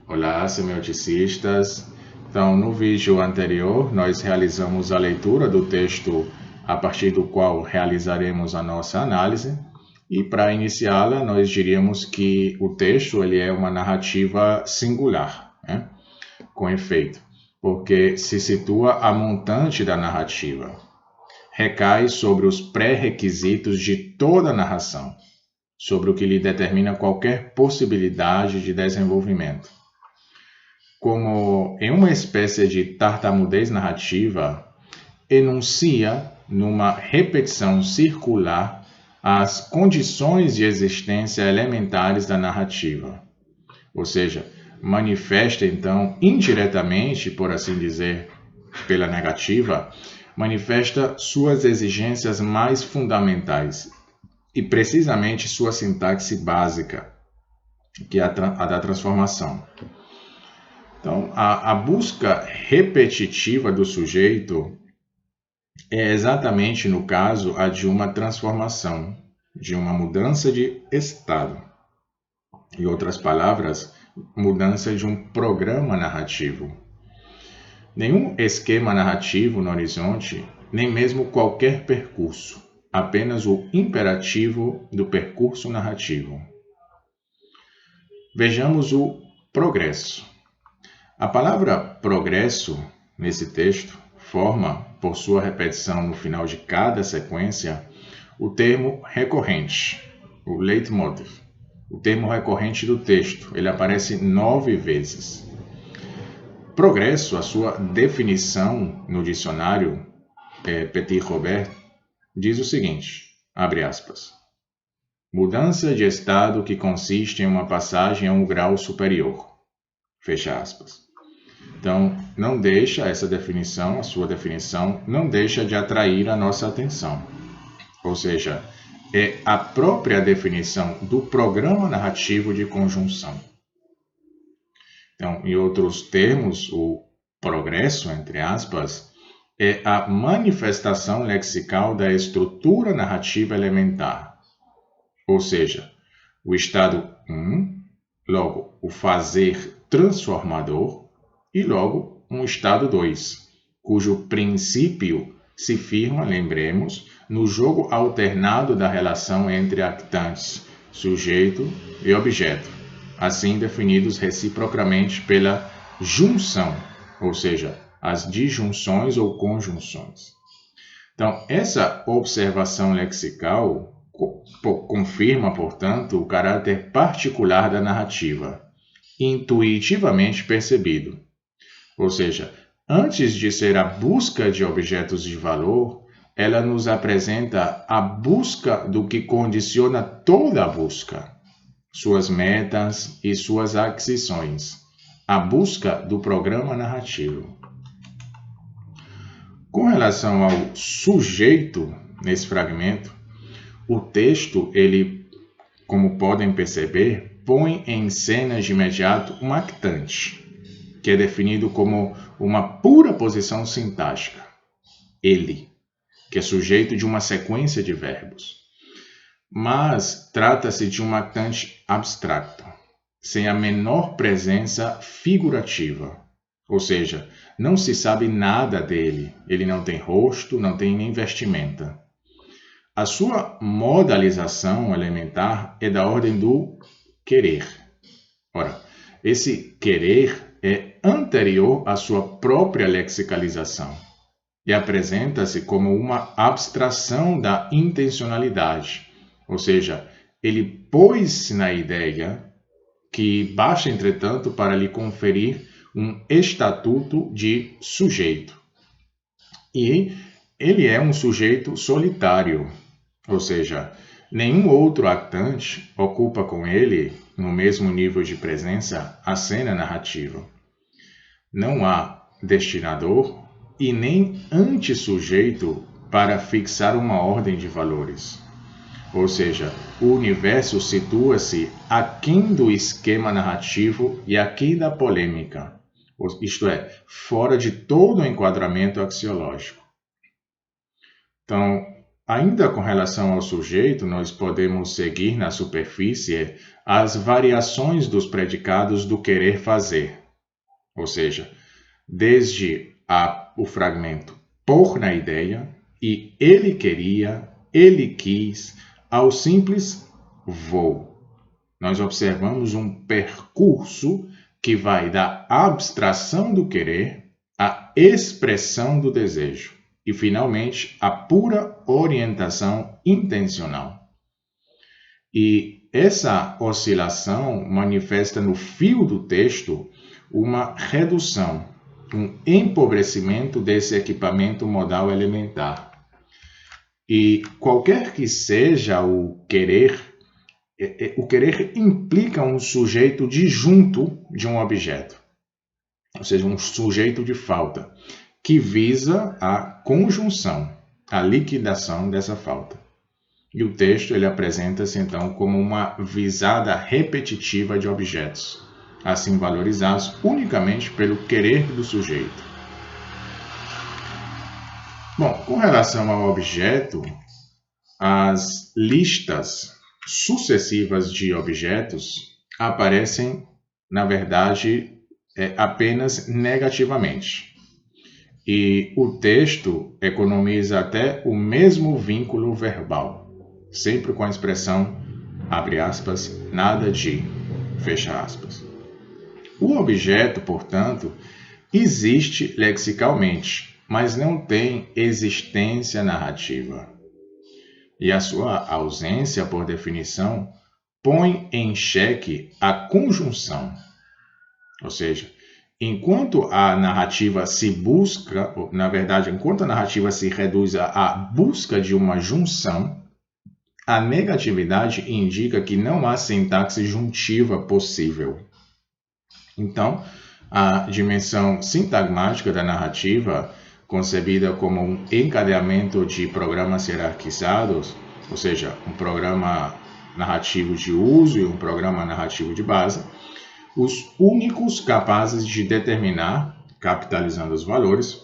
Olá, semioticistas. Então, no vídeo anterior, nós realizamos a leitura do texto a partir do qual realizaremos a nossa análise. E para iniciá-la, nós diríamos que o texto ele é uma narrativa singular, né? Com efeito, porque se situa a montante da narrativa. Recai sobre os pré-requisitos de toda a narração, sobre o que lhe determina qualquer possibilidade de desenvolvimento. Como em uma espécie de tartamudez narrativa, enuncia numa repetição circular as condições de existência elementares da narrativa. Ou seja, manifesta então indiretamente, por assim dizer, pela negativa, manifesta suas exigências mais fundamentais e precisamente sua sintaxe básica, que é a da transformação. Então, a busca repetitiva do sujeito é exatamente, no caso, a de uma transformação, de uma mudança de estado. Em outras palavras, mudança de um programa narrativo. Nenhum esquema narrativo no horizonte, nem mesmo qualquer percurso, apenas o imperativo do percurso narrativo. Vejamos o progresso. A palavra progresso, nesse texto, forma, por sua repetição no final de cada sequência, o termo recorrente, o leitmotiv. O termo recorrente do texto, ele aparece 9 vezes. Progresso, a sua definição no dicionário Petit Robert, diz o seguinte, abre aspas, mudança de estado que consiste em uma passagem a um grau superior, fecha aspas. Então, não deixa essa definição, a sua definição, não deixa de atrair a nossa atenção. Ou seja, é a própria definição do programa narrativo de conjunção. Então, em outros termos, o progresso, entre aspas, é a manifestação lexical da estrutura narrativa elementar. Ou seja, o estado 1, logo o fazer transformador, e logo um estado 2, cujo princípio se firma, lembremos, no jogo alternado da relação entre actantes, sujeito e objeto, assim definidos reciprocamente pela junção, ou seja, as disjunções ou conjunções. Então, essa observação lexical confirma, portanto, o caráter particular da narrativa, intuitivamente percebido. Ou seja, antes de ser a busca de objetos de valor, ela nos apresenta a busca do que condiciona toda a busca, suas metas e suas aquisições, a busca do programa narrativo. Com relação ao sujeito nesse fragmento, o texto, ele, como podem perceber, põe em cena de imediato um actante, que é definido como uma pura posição sintática, ele, que é sujeito de uma sequência de verbos. Mas trata-se de um actante abstrato, sem a menor presença figurativa, ou seja, não se sabe nada dele, ele não tem rosto, não tem nem vestimenta. A sua modalização elementar é da ordem do querer. Ora, esse querer é anterior à sua própria lexicalização e apresenta-se como uma abstração da intencionalidade, ou seja, ele pôs-se na ideia que basta, entretanto, para lhe conferir um estatuto de sujeito. E ele é um sujeito solitário, ou seja, nenhum outro actante ocupa com ele, no mesmo nível de presença, a cena narrativa. Não há destinador e nem antissujeito para fixar uma ordem de valores. Ou seja, o universo situa-se aquém do esquema narrativo e aquém da polêmica, isto é, fora de todo o enquadramento axiológico. Então, ainda com relação ao sujeito, nós podemos seguir na superfície as variações dos predicados do querer fazer, ou seja, desde o fragmento pôr na ideia e ele queria, ele quis, ao simples vou. Nós observamos um percurso que vai da abstração do querer à expressão do desejo e, finalmente, a pura orientação intencional. E essa oscilação manifesta no fio do texto uma redução, um empobrecimento desse equipamento modal elementar. E qualquer que seja o querer implica um sujeito disjunto de um objeto, ou seja, um sujeito de falta, que visa a conjunção, a liquidação dessa falta. E o texto ele apresenta-se então como uma visada repetitiva de objetos, assim valorizados unicamente pelo querer do sujeito. Bom, com relação ao objeto, as listas sucessivas de objetos aparecem, na verdade, apenas negativamente. E o texto economiza até o mesmo vínculo verbal, sempre com a expressão, abre aspas, nada de, fecha aspas. O objeto, portanto, existe lexicalmente, mas não tem existência narrativa. E a sua ausência, por definição, põe em xeque a conjunção. Ou seja, enquanto a narrativa se busca, na verdade, enquanto a narrativa se reduz à busca de uma junção, a negatividade indica que não há sintaxe juntiva possível. Então, a dimensão sintagmática da narrativa, concebida como um encadeamento de programas hierarquizados, ou seja, um programa narrativo de uso e um programa narrativo de base, os únicos capazes de determinar, capitalizando os valores,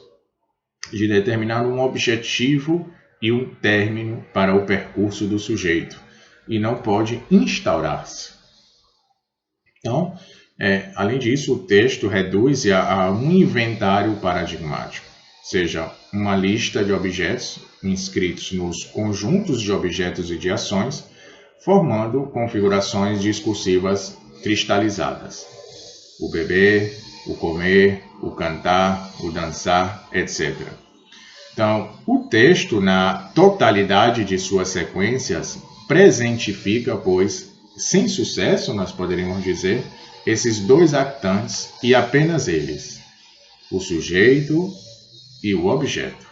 de determinar um objetivo e um término para o percurso do sujeito, e não pode instaurar-se. Então, além disso, o texto reduz-se a um inventário paradigmático, seja uma lista de objetos inscritos nos conjuntos de objetos e de ações, formando configurações discursivas cristalizadas. O beber, o comer, o cantar, o dançar, etc. Então, o texto, na totalidade de suas sequências, presentifica, pois, sem sucesso, nós poderíamos dizer, esses dois actantes e apenas eles, o sujeito e o objeto.